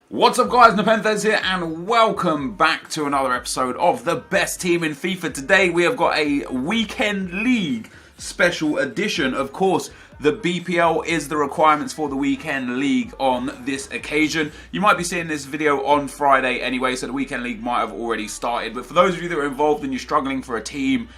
What's up guys, NepentheZ here and welcome back to another episode of the best team in FIFA. Today we have got a weekend league special edition. Of course, the BPL is the requirements for the weekend league on this occasion. You might be seeing this video on Friday anyway, so the weekend league might have already started. But for those of you that are involved and you're struggling for a team,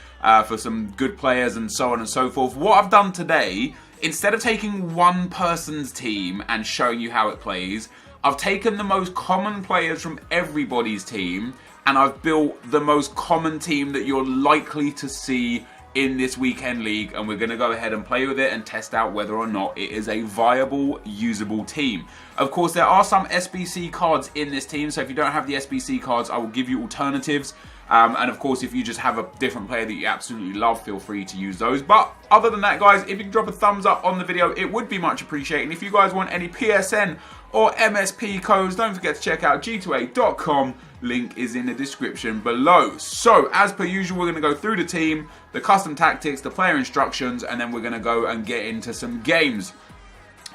for some good players and so on and so forth, what I've done today, instead of taking one person's team and showing you how it plays, I've taken the most common players from everybody's team and I've built the most common team that you're likely to see in this weekend league, and we're going to go ahead and play with it and test out whether or not it is a viable, usable team. Of course, there are some SBC cards in this team, so if you don't have the SBC cards, I will give you alternatives. And of course, if you just have a different player that you absolutely love, feel free to use those. But other than that, guys, if you can drop a thumbs up on the video, it would be much appreciated. And if you guys want any PSN or MSP codes, don't forget to check out g2a.com. Link is in the description below. So, as per usual, we're going to go through the team, the custom tactics, the player instructions, and then we're going to go and get into some games.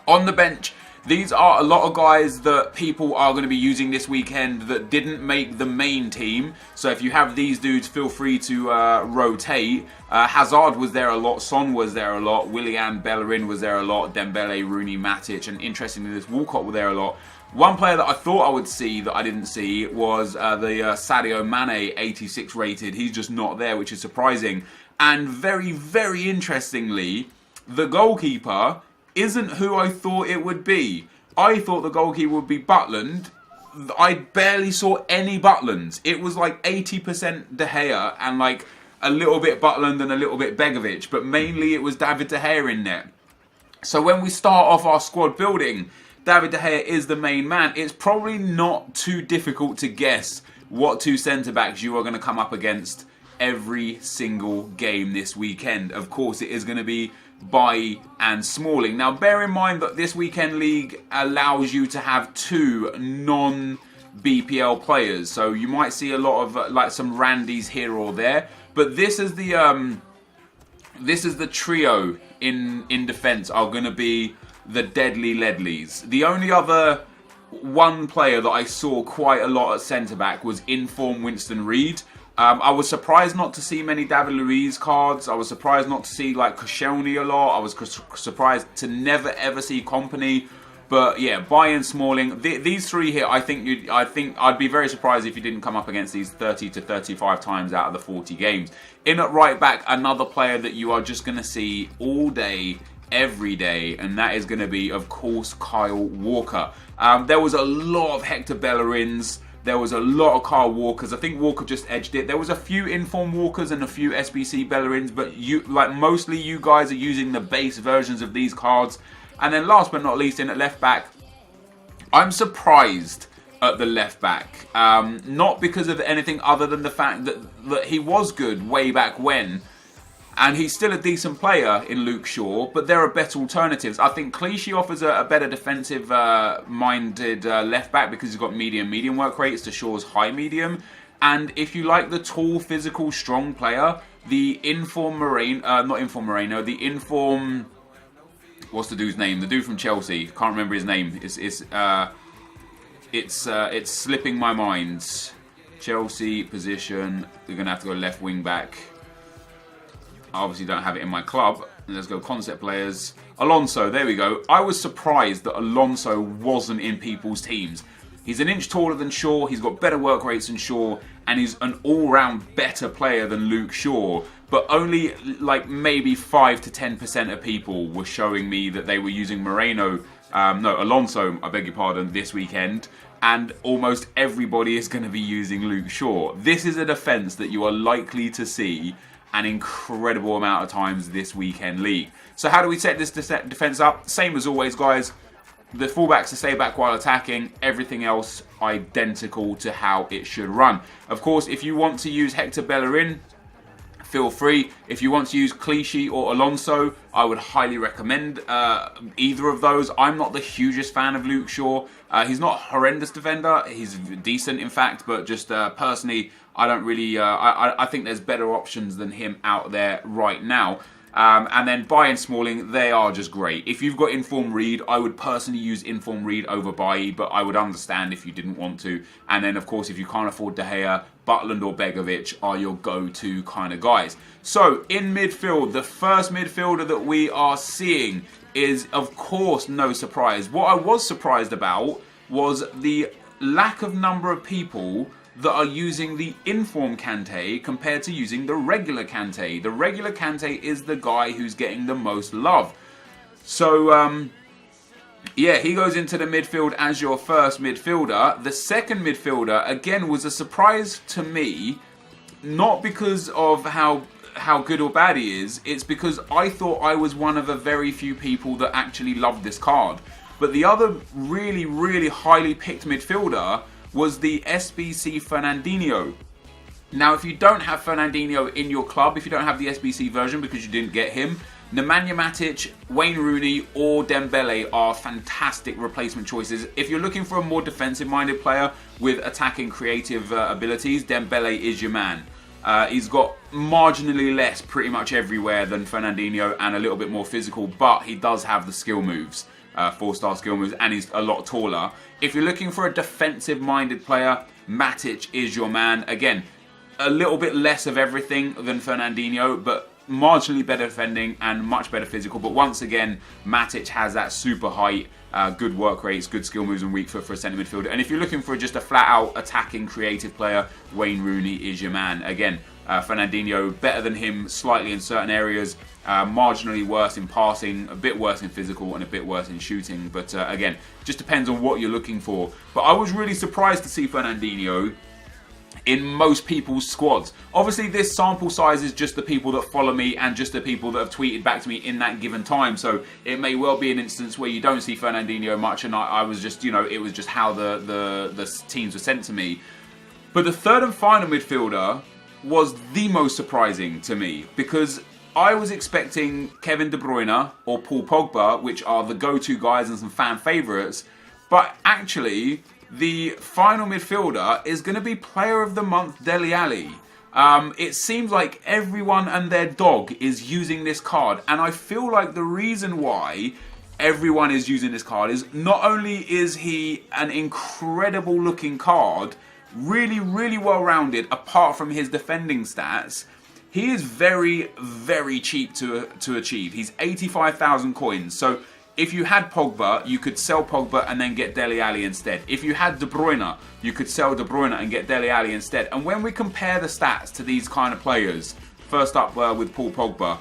On the bench, these are a lot of guys that people are going to be using this weekend that didn't make the main team. So if you have these dudes, feel free to rotate. Hazard was there a lot, Son was there a lot, Willian, Bellerin was there a lot, Dembele, Rooney, Matic, and interestingly this Walcott were there a lot. One player that I thought I would see that I didn't see was the Sadio Mane 86 rated. He's just not there, which is surprising. And very, very interestingly, the goalkeeper isn't who I thought it would be. I thought the goalkeeper would be Butland. I barely saw any Butlands. It was like 80% De Gea and like a little bit Butland and a little bit Begovic, but mainly it was David De Gea in there. So when we start off our squad building, David De Gea is the main man. It's probably not too difficult to guess what two centre-backs you are going to come up against every single game this weekend. Of course, it is going to be Bailly and Smalling. Now, bear in mind that this weekend league allows you to have two non-BPL players. So you might see a lot of like some Randys here or there. But this is the trio in defence are going to be the Deadly Ledleys. The only other one player that I saw quite a lot at centre-back was in-form Winston Reid. I was surprised not to see many David Luiz cards. I was surprised not to see like Koscielny a lot. I was surprised to never ever see Kompany. But yeah, Bailly and Smalling, these three here, I think I'd be very surprised if you didn't come up against these 30 to 35 times out of the 40 games. In at right back, another player that you are just going to see all day, every day, and that is going to be, of course, Kyle Walker. There was a lot of Hector Bellerins. There was a lot of Kyle Walkers. I think Walker just edged it. There was a few inform Walkers and a few SBC Bellerins, but mostly you guys are using the base versions of these cards. And then last but not least, in at left back, I'm surprised at the left back. Not because of anything other than the fact that he was good way back when. And he's still a decent player in Luke Shaw, but there are better alternatives. I think Clichy offers a better defensive-minded left back because he's got medium work rates to Shaw's high-medium. And if you like the tall, physical, strong player, the Inform Moreno, the Inform... What's the dude's name? The dude from Chelsea. Can't remember his name. It's slipping my mind. Chelsea position. We're going to have to go left wing back. I obviously don't have it in my club. Let's go concept players. Alonso, there we go. I was surprised that Alonso wasn't in people's teams. He's an inch taller than Shaw, he's got better work rates than Shaw, and he's an all-round better player than Luke Shaw. But only like maybe 5 to 10% of people were showing me that they were using Alonso, I beg your pardon, this weekend. And almost everybody is going to be using Luke Shaw. This is a defence that you are likely to see an incredible amount of times this weekend league. So how do we set this defence up? Same as always, guys. The fullbacks to stay back while attacking. Everything else identical to how it should run. Of course, if you want to use Hector Bellerin, feel free. If you want to use Clichy or Alonso, I would highly recommend either of those. I'm not the hugest fan of Luke Shaw. He's not a horrendous defender. He's decent, in fact, but just personally, I don't really... I think there's better options than him out there right now. And then Bailly and Smalling, they are just great. If you've got Inform Reed, I would personally use Inform Reed over Bailly, but I would understand if you didn't want to. And then, of course, if you can't afford De Gea, Butland or Begovic are your go-to kind of guys. So, in midfield, the first midfielder that we are seeing is, of course, no surprise. What I was surprised about was the lack of number of people that are using the Inform Kante compared to using the regular Kante. The regular Kante is the guy who's getting the most love. So, yeah, he goes into the midfield as your first midfielder. The second midfielder, again, was a surprise to me, not because of how good or bad he is. It's because I thought I was one of a very few people that actually loved this card. But the other really, really highly picked midfielder was the Svc Fernandinho. Now, if you don't have Fernandinho in your club, if you don't have the SBC version because you didn't get him, Nemanja Matic, Wayne Rooney or Dembele are fantastic replacement choices. If you're looking for a more defensive-minded player with attacking creative abilities, Dembele is your man. He's got marginally less pretty much everywhere than Fernandinho and a little bit more physical, but he does have the skill moves. 4-star skill moves, and he's a lot taller. If you're looking for a defensive-minded player, Matic is your man. Again, a little bit less of everything than Fernandinho, but marginally better defending and much better physical. But once again, Matic has that super height, good work rates, good skill moves and weak foot for a centre midfielder. And if you're looking for just a flat-out attacking creative player, Wayne Rooney is your man. Again, Fernandinho better than him slightly in certain areas, marginally worse in passing, a bit worse in physical and a bit worse in shooting. But again, just depends on what you're looking for. But I was really surprised to see Fernandinho in most people's squads. Obviously, this sample size is just the people that follow me and just the people that have tweeted back to me in that given time. So it may well be an instance where you don't see Fernandinho much, and I was just, you know, it was just how the teams were sent to me. But the third and final midfielder was the most surprising to me, because I was expecting Kevin De Bruyne or Paul Pogba, which are the go-to guys and some fan favourites, but actually the final midfielder is going to be Player of the Month Dele Alli. It seems like everyone and their dog is using this card, and I feel like the reason why everyone is using this card is not only is he an incredible looking card, really, really well rounded apart from his defending stats, he is very, very cheap to achieve. He's 85,000 coins. So if you had Pogba, you could sell Pogba and then get Dele Alli instead. If you had De Bruyne, you could sell De Bruyne and get Dele Alli instead. And when we compare the stats to these kind of players, first up with Paul Pogba,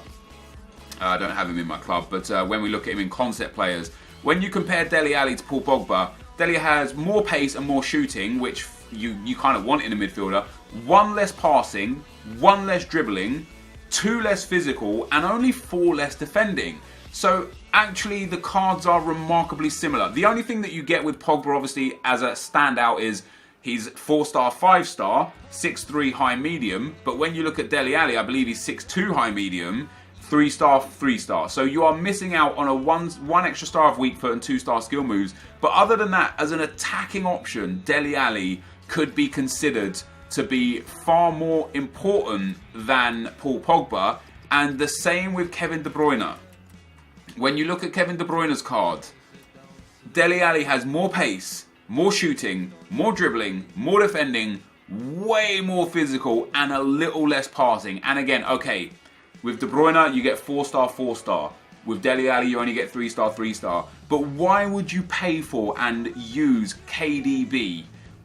I don't have him in my club, but when we look at him in concept players, when you compare Dele Alli to Paul Pogba, Dele has more pace and more shooting, which you kind of want in a midfielder, one less passing, one less dribbling, two less physical, and only four less defending. So actually the cards are remarkably similar. The only thing that you get with Pogba, obviously, as a standout is he's 4-star, 5-star, 6'3", high medium. But when you look at Dele Alli, I believe he's 6'2", high medium, 3-star, 3-star. So you are missing out on a one extra star of weak foot and 2-star skill moves. But other than that, as an attacking option, Dele Alli could be considered to be far more important than Paul Pogba. And the same with Kevin De Bruyne. When you look at Kevin De Bruyne's card, Dele Alli has more pace, more shooting, more dribbling, more defending, way more physical, and a little less passing. And again, okay, with De Bruyne, you get 4-star, 4-star. With Dele Alli, you only get 3-star, 3-star. But why would you pay for and use KDB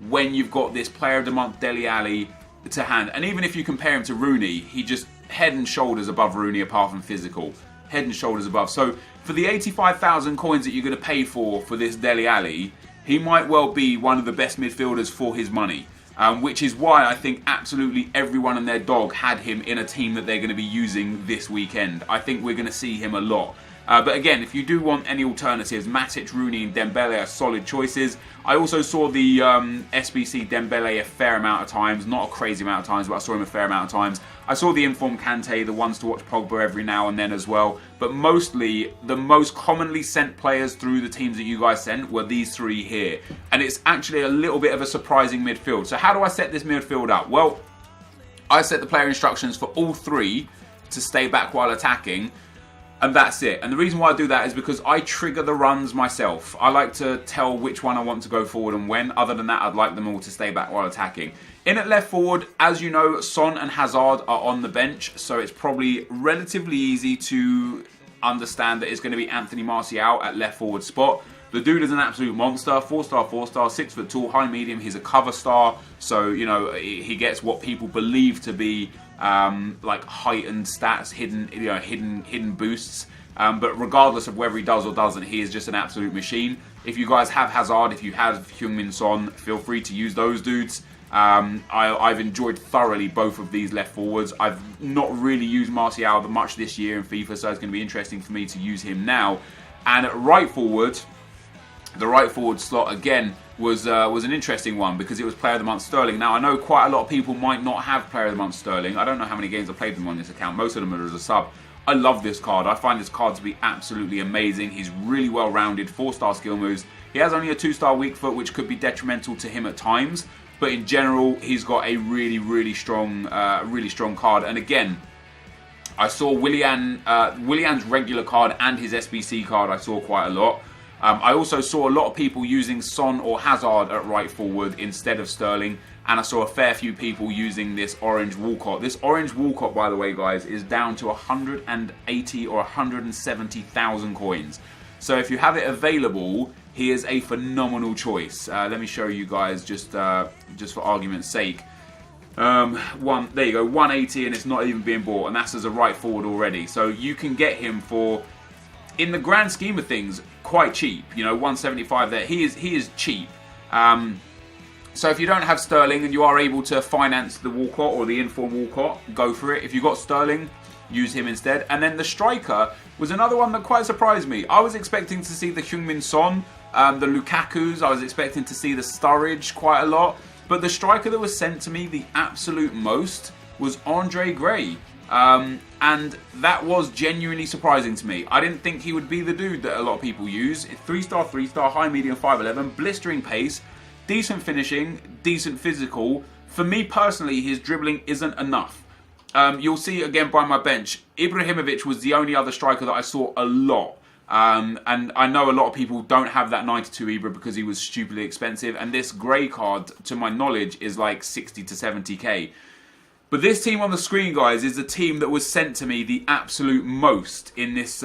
when you've got this Player of the Month Dele Alli to hand? And even if you compare him to Rooney, he just head and shoulders above Rooney apart from physical. Head and shoulders above. So for the 85,000 coins that you're going to pay for this Dele Alli, he might well be one of the best midfielders for his money. Which is why I think absolutely everyone and their dog had him in a team that they're going to be using this weekend. I think we're going to see him a lot. But again, if you do want any alternatives, Matic, Rooney and Dembele are solid choices. I also saw the SBC Dembele a fair amount of times. Not a crazy amount of times, but I saw him a fair amount of times. I saw the Inform Kante, the ones to watch Pogba every now and then as well. But mostly, the most commonly sent players through the teams that you guys sent were these three here. And it's actually a little bit of a surprising midfield. So how do I set this midfield up? Well, I set the player instructions for all three to stay back while attacking, and that's it. And the reason why I do that is because I trigger the runs myself. I like to tell which one I want to go forward and when. Other than that, I'd like them all to stay back while attacking. In at left forward, as you know, Son and Hazard are on the bench, so it's probably relatively easy to understand that it's going to be Anthony Martial at left forward spot. The dude is an absolute monster, 4-star, 6 foot tall, high medium. He's a cover star, so you know he gets what people believe to be like heightened stats, hidden boosts. But regardless of whether he does or doesn't, he is just an absolute machine. If you guys have Hazard, if you have Heung-min Son, feel free to use those dudes. I've enjoyed thoroughly both of these left forwards. I've not really used Martial that much this year in FIFA, so it's going to be interesting for me to use him now. And at right forward, the right forward slot again was an interesting one because it was Player of the Month Sterling. Now I know quite a lot of people might not have Player of the Month Sterling. I don't know how many games I've played them on this account. Most of them are as a sub. I love this card. I find this card to be absolutely amazing. He's really well rounded, 4-star skill moves. He has only a 2-star weak foot, which could be detrimental to him at times. But in general, he's got a really strong card. And again, I saw Willian's regular card and his SBC card. I saw quite a lot. I also saw a lot of people using Son or Hazard at right forward instead of Sterling, and I saw a fair few people using this orange Walcott. This orange Walcott, by the way, guys, is down to 180 or 170,000 coins. So if you have it available, he is a phenomenal choice. Let me show you guys just for argument's sake. There you go, 180, and it's not even being bought, and that's as a right forward already. So you can get him for, in the grand scheme of things, quite cheap. You know, 175 there. He is cheap. So if you don't have Sterling and you are able to finance the Walcott or the inform Walcott, go for it. If you've got Sterling, use him instead. And then the striker was another one that quite surprised me. I was expecting to see the Heung-min Son, the Lukakus. I was expecting to see the Sturridge quite a lot. But the striker that was sent to me the absolute most was Andre Gray. And that was genuinely surprising to me. I didn't think he would be the dude that a lot of people use. 3-star, high, medium, 5'11", blistering pace, decent finishing, decent physical. For me personally, his dribbling isn't enough. You'll see again by my bench, Ibrahimovic was the only other striker that I saw a lot. And I know a lot of people don't have that 92 Ibra because he was stupidly expensive. And this Gray card, to my knowledge, is like 60 to 70k. But this team on the screen, guys, is the team that was sent to me the absolute most in this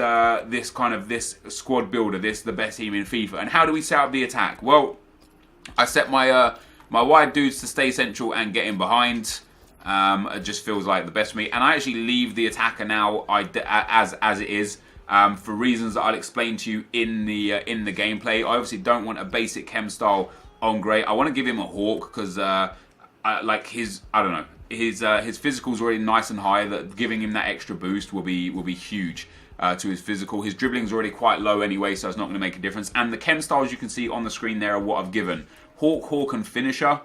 squad builder, the best team in FIFA. And how do we set up the attack? Well, I set my wide dudes to stay central and get in behind. It just feels like the best for me. And I actually leave the attacker now as it is for reasons that I'll explain to you in the gameplay. I obviously don't want a basic chem style on Gray. I want to give him a hawk because his physical's already nice and high. That giving him that extra boost will be huge to his physical. His dribbling's already quite low anyway, so it's not going to make a difference. And the chem styles you can see on the screen there are what I've given. Hawk, and Finisher.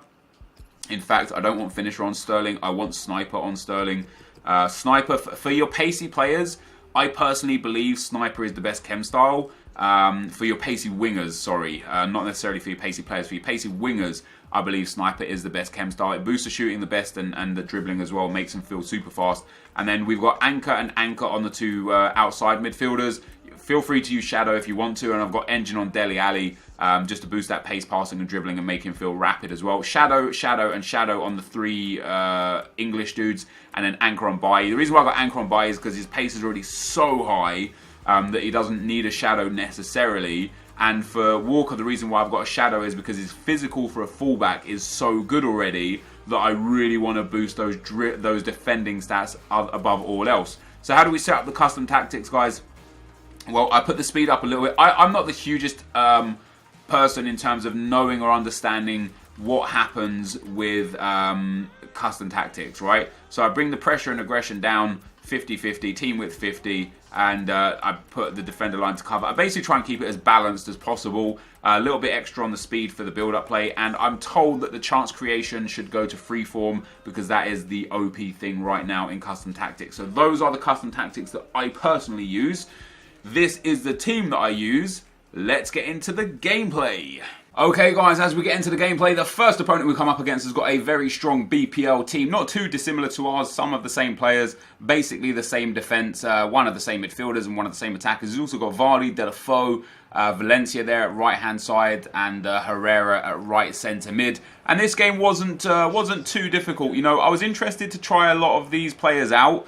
In fact, I don't want Finisher on Sterling. I want Sniper on Sterling. Sniper, for your pacey players, I personally believe Sniper is the best chem style. For your pacey wingers, sorry. Not necessarily for your pacey players. For your pacey wingers, I believe Sniper is the best chem style. It boosts the shooting the best and the dribbling as well. Makes them feel super fast. And then we've got Anchor and Anchor on the two outside midfielders. Feel free to use Shadow if you want to. And I've got Engine on Dele Alli just to boost that pace, passing and dribbling and make him feel rapid as well. Shadow, and Shadow on the three English dudes. And then Anchor on Bailly. The reason why I got Anchor on Bailly is because his pace is already so high that he doesn't need a Shadow necessarily. And for Walker, the reason why I've got a Shadow is because his physical for a fullback is so good already that I really want to boost those defending stats above all else. So how do we set up the custom tactics, guys? Well, I put the speed up a little bit. I'm not the hugest person in terms of knowing or understanding what happens with custom tactics, right? So I bring the pressure and aggression down 50-50, team width 50, and I put the defender line to cover. I basically try and keep it as balanced as possible. A little bit extra on the speed for the build-up play, and I'm told that the chance creation should go to freeform because that is the OP thing right now in custom tactics. So those are the custom tactics that I personally use. This is the team that I use. Let's get into the gameplay. Okay guys, as we get into the gameplay, the first opponent we come up against has got a very strong BPL team, not too dissimilar to ours, some of the same players, basically the same defence, one of the same midfielders and one of the same attackers. He's also got Vardy, Deulofeu, Valencia there at right hand side and Herrera at right centre mid. And this game wasn't too difficult. You know, I was interested to try a lot of these players out.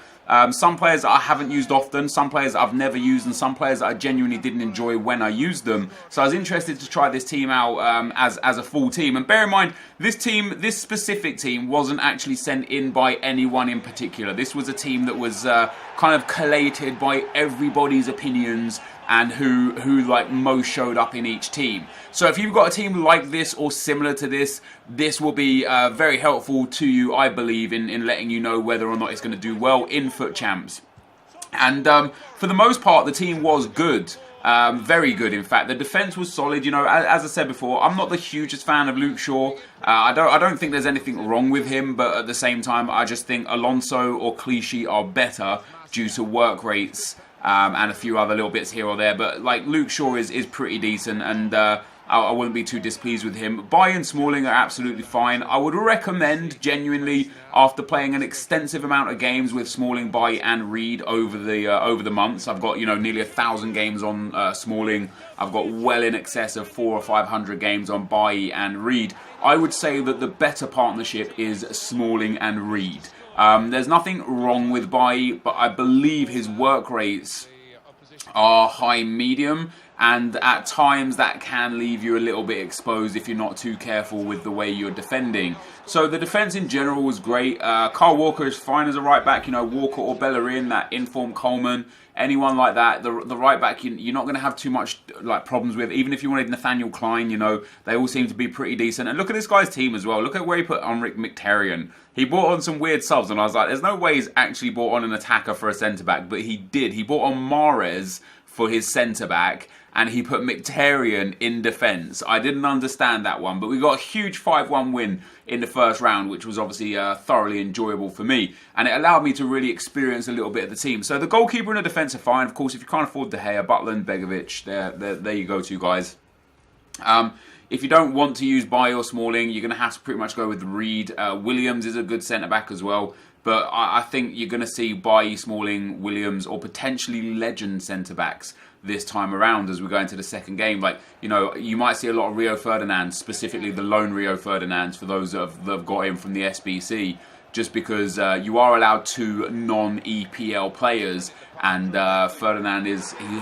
Some players that I haven't used often, some players that I've never used, and some players that I genuinely didn't enjoy when I used them. So I was interested to try this team out as a full team. And bear in mind, this specific team wasn't actually sent in by anyone in particular. This was a team that was kind of collated by everybody's opinions and who like most showed up in each team. So if you've got a team like this or similar to this, this will be very helpful to you, I believe, in letting you know whether or not it's going to do well in Foot Champs. And for the most part, the team was good. Very good, in fact. The defence was solid. You know, as I said before, I'm not the hugest fan of Luke Shaw. I don't think there's anything wrong with him, but at the same time, I just think Alonso or Clichy are better due to work rates and a few other little bits here or there. But like Luke Shaw is pretty decent, and I wouldn't be too displeased with him. Bailly and Smalling are absolutely fine. I would recommend, genuinely, after playing an extensive amount of games with Smalling, Bailly and Reed over the months. I've got, you know, nearly 1,000 games on Smalling. I've got well in excess of 400 or 500 games on Bailly and Reed. I would say that the better partnership is Smalling and Reed. There's nothing wrong with Bailly, but I believe his work rates are high-medium, and at times that can leave you a little bit exposed if you're not too careful with the way you're defending. So the defence in general was great. Kyle Walker is fine as a right back. You know, Walker or Bellerin, that informed Coleman, anyone like that. The right back, you're not going to have too much like problems with. Even if you wanted Nathaniel Klein, you know, they all seem to be pretty decent. And look at this guy's team as well. Look at where he put Henrik Mkhitaryan. He brought on some weird subs, and I was like, there's no way he's actually brought on an attacker for a centre-back, but he did. He brought on Mahrez for his centre-back, and he put Mkhitaryan in defence. I didn't understand that one, but we got a huge 5-1 win in the first round, which was obviously thoroughly enjoyable for me, and it allowed me to really experience a little bit of the team. So the goalkeeper and the defence are fine. Of course, if you can't afford De Gea, Butland, Begovic, there you go, two guys. If you don't want to use Bailly or Smalling, you're going to have to pretty much go with Reed. Williams is a good centre-back as well. But I think you're going to see Bailly, Smalling, Williams, or potentially legend centre-backs this time around as we go into the second game. Like, you know, you might see a lot of Rio Ferdinand, specifically the lone Rio Ferdinands, for those that have got him from the SBC, just because you are allowed 2 non-EPL players, and Ferdinand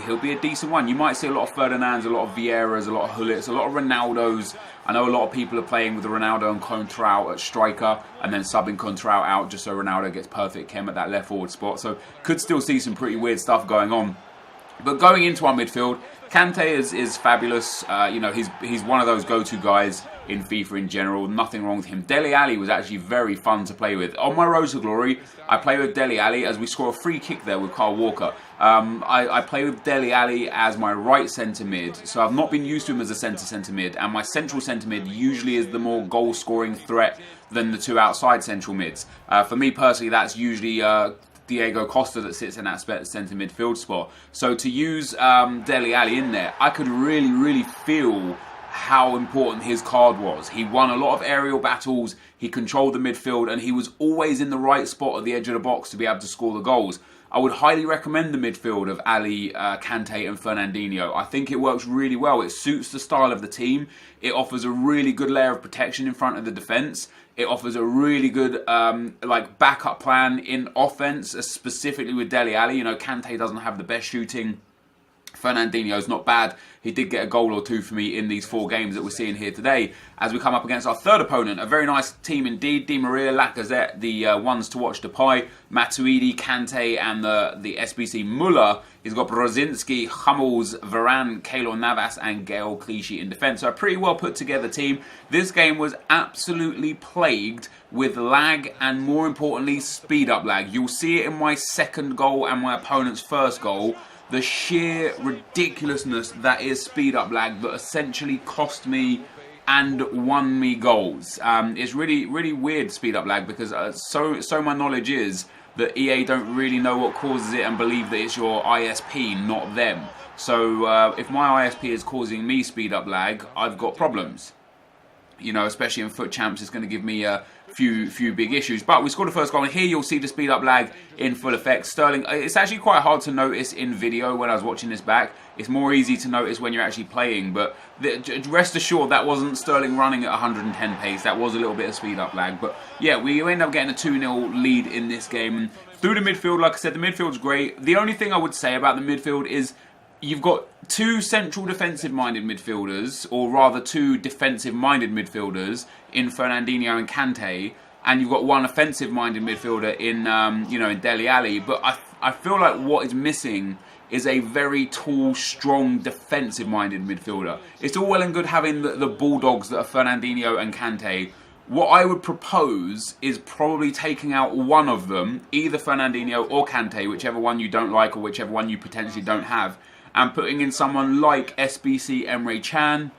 he'll be a decent one. You might see a lot of Ferdinands, a lot of Vieiras, a lot of Hullits, a lot of Ronaldos. I know a lot of people are playing with Ronaldo and Contrao at striker, and then subbing Contrao out just so Ronaldo gets perfect chem at that left forward spot. So could still see some pretty weird stuff going on. But going into our midfield, Kante is fabulous. You know, he's one of those go-to guys in FIFA in general. Nothing wrong with him. Dele Alli was actually very fun to play with. On my road to glory, I play with Dele Alli as we score a free kick there with Kyle Walker. I play with Dele Alli as my right centre mid, so I've not been used to him as a centre mid, and my central centre mid usually is the more goal scoring threat than the 2 outside central mids. For me personally, that's usually Diego Costa that sits in that centre midfield spot. So to use Dele Alli in there, I could really feel how important his card was. He won a lot of aerial battles, he controlled the midfield, and he was always in the right spot at the edge of the box to be able to score the goals. I would highly recommend the midfield of Ali, Kante and Fernandinho. I think it works really well. It suits the style of the team. It offers a really good layer of protection in front of the defence. It offers a really good like backup plan in offence, specifically with Dele Alli. You know, Kante doesn't have the best shooting. Fernandinho's not bad. He did get a goal or 2 for me in these 4 games that we're seeing here today as we come up against our third opponent. A very nice team indeed. Di Maria, Lacazette, the ones to watch Depay, Matuidi, Kante, and the SBC Muller. He's got Brozinski, Hummels, Varane, Keylor Navas, and Gael Clichy in defence. So a pretty well put together team. This game was absolutely plagued with lag and, more importantly, speed up lag. You'll see it in my second goal and my opponent's first goal. The sheer ridiculousness that is speed up lag that essentially cost me and won me goals. It's really weird speed up lag because so my knowledge is that EA don't really know what causes it and believe that it's your ISP, not them. So if my ISP is causing me speed up lag, I've got problems. You know, especially in Foot Champs, it's going to give me a few big issues. But we scored the first goal, and here you'll see the speed up lag in full effect. Sterling, it's actually quite hard to notice in video when I was watching this back. It's more easy to notice when you're actually playing. But rest assured, that wasn't Sterling running at 110 pace. That was a little bit of speed up lag. But yeah, we end up getting a 2-0 lead in this game. Through the midfield, like I said, the midfield's great. The only thing I would say about the midfield is you've got two central defensive-minded midfielders, or rather two defensive-minded midfielders in Fernandinho and Kante, and you've got one offensive-minded midfielder in, in Dele Alli. But I feel like what is missing is a very tall, strong, defensive-minded midfielder. It's all well and good having the bulldogs that are Fernandinho and Kante. What I would propose is probably taking out one of them, either Fernandinho or Kante, whichever one you don't like or whichever one you potentially don't have, and putting in someone like SBC Emre Can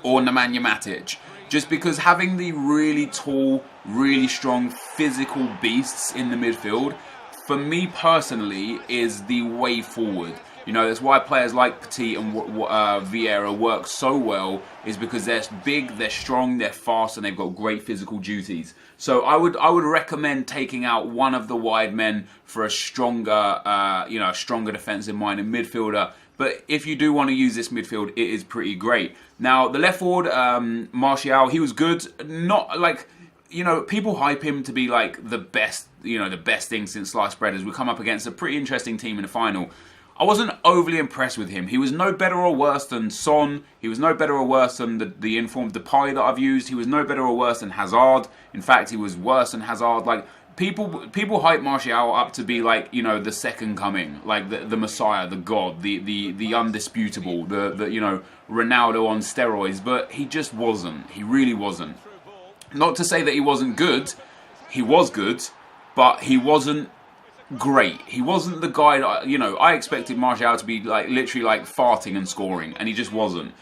or Nemanja Matic. Just because having the really tall, really strong physical beasts in the midfield, for me personally, is the way forward. You know, that's why players like Petit and Vieira work so well, is because they're big, they're strong, they're fast, and they've got great physical duties. So I would recommend taking out one of the wide men for a stronger, stronger defensive-minded midfielder. But if you do want to use this midfield, it is pretty great. Now, the left forward, Martial, he was good. Not like, people hype him to be like the best, the best thing since sliced bread, as we come up against a pretty interesting team in the final. I wasn't overly impressed with him. He was no better or worse than Son. He was no better or worse than the informed Depay that I've used. He was no better or worse than Hazard. In fact, he was worse than Hazard. Like, people hype Martial up to be like, the second coming, like the Messiah, the God, the undisputable, the Ronaldo on steroids. But he just wasn't. He really wasn't. Not to say that he wasn't good. He was good, but he wasn't great. He wasn't the guy that, I expected Martial to be literally farting and scoring, and he just wasn't.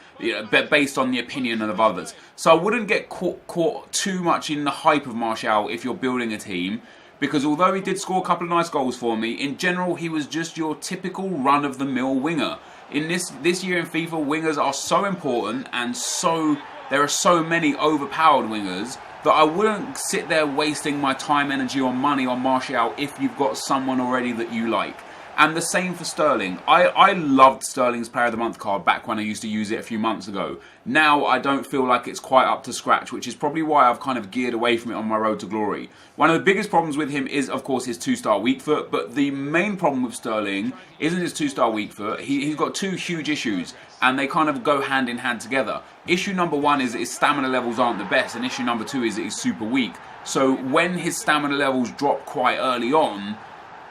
Based on the opinion of others. So I wouldn't get caught too much in the hype of Martial if you're building a team, because although he did score a couple of nice goals for me, in general he was just your typical run-of-the-mill winger. In this year in FIFA, wingers are so important, and there are so many overpowered wingers, that I wouldn't sit there wasting my time, energy or money on Martial if you've got someone already that you like. And the same for Sterling. I loved Sterling's Player of the Month card back when I used to use it a few months ago. Now I don't feel like it's quite up to scratch, which is probably why I've kind of geared away from it on my road to glory. One of the biggest problems with him is, of course, his 2-star weak foot, but the main problem with Sterling isn't his 2-star weak foot. He's got two huge issues, and they kind of go hand in hand together. Issue number one is that his stamina levels aren't the best, and issue number two is that he's super weak. So when his stamina levels drop quite early on,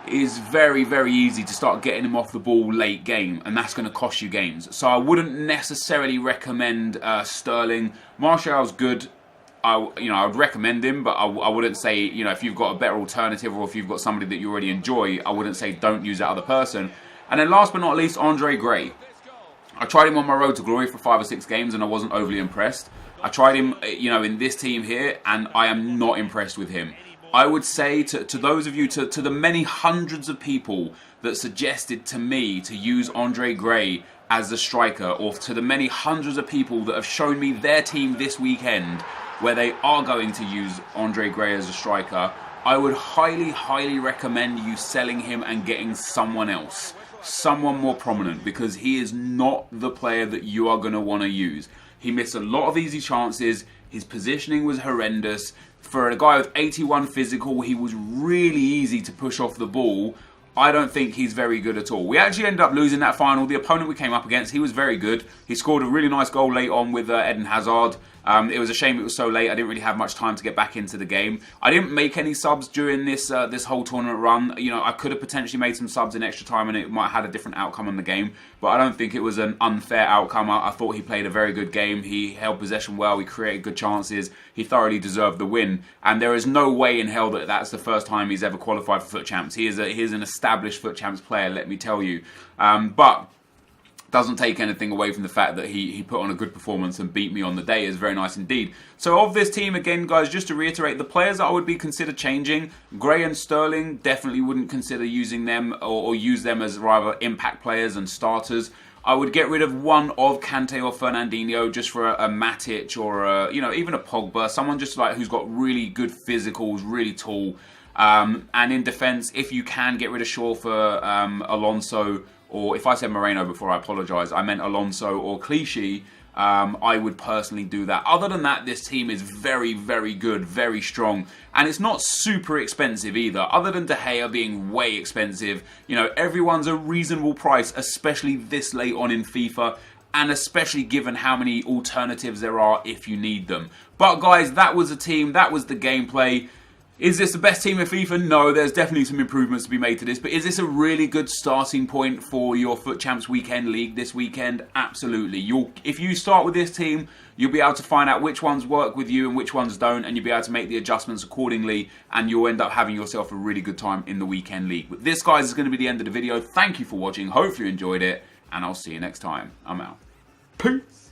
is very, very easy to start getting him off the ball late game, and that's going to cost you games. So I wouldn't necessarily recommend Sterling. Martial's good. I would recommend him, but I wouldn't say, if you've got a better alternative or if you've got somebody that you already enjoy, I wouldn't say don't use that other person. And then last but not least, Andre Gray. I tried him on my road to glory for 5 or 6 games and I wasn't overly impressed. I tried him, in this team here, and I am not impressed with him. I would say to those of you, to the many hundreds of people that suggested to me to use Andre Gray as a striker, or to the many hundreds of people that have shown me their team this weekend where they are going to use Andre Gray as a striker, I would highly, highly recommend you selling him and getting someone else. Someone more prominent, because he is not the player that you are going to want to use. He missed a lot of easy chances. His positioning was horrendous. For a guy with 81 physical, he was really easy to push off the ball. I don't think he's very good at all. We actually ended up losing that final. The opponent we came up against, he was very good. He scored a really nice goal late on with Eden Hazard. It was a shame it was so late. I didn't really have much time to get back into the game. I didn't make any subs during this whole tournament run. I could have potentially made some subs in extra time and it might have had a different outcome in the game. But I don't think it was an unfair outcome. I thought he played a very good game. He held possession well. He created good chances. He thoroughly deserved the win. And there is no way in hell that that's the first time he's ever qualified for Foot Champs. He is an established Foot Champs player, let me tell you. But doesn't take anything away from the fact that he put on a good performance and beat me on the day. It's very nice indeed. So of this team, again, guys, just to reiterate, the players that I would be consider changing, Gray and Sterling, definitely wouldn't consider using them or use them as rather impact players and starters. I would get rid of one of Kante or Fernandinho just for a Matic or a, you know, even a Pogba, someone just like who's got really good physicals, really tall. And in defence, if you can, get rid of Shaw for Alonso, or if I said Moreno before, I apologise, I meant Alonso or Clichy. I would personally do that. Other than that, this team is very, very good, very strong, and it's not super expensive either. Other than De Gea being way expensive, you know, everyone's a reasonable price, especially this late on in FIFA, and especially given how many alternatives there are if you need them. But guys, that was the team, that was the gameplay. Is this the best team in FIFA? No, there's definitely some improvements to be made to this. But is this a really good starting point for your Foot Champs Weekend League this weekend? Absolutely. If you start with this team, you'll be able to find out which ones work with you and which ones don't. And you'll be able to make the adjustments accordingly. And you'll end up having yourself a really good time in the Weekend League. But this, guys, is going to be the end of the video. Thank you for watching. Hopefully you enjoyed it. And I'll see you next time. I'm out. Peace.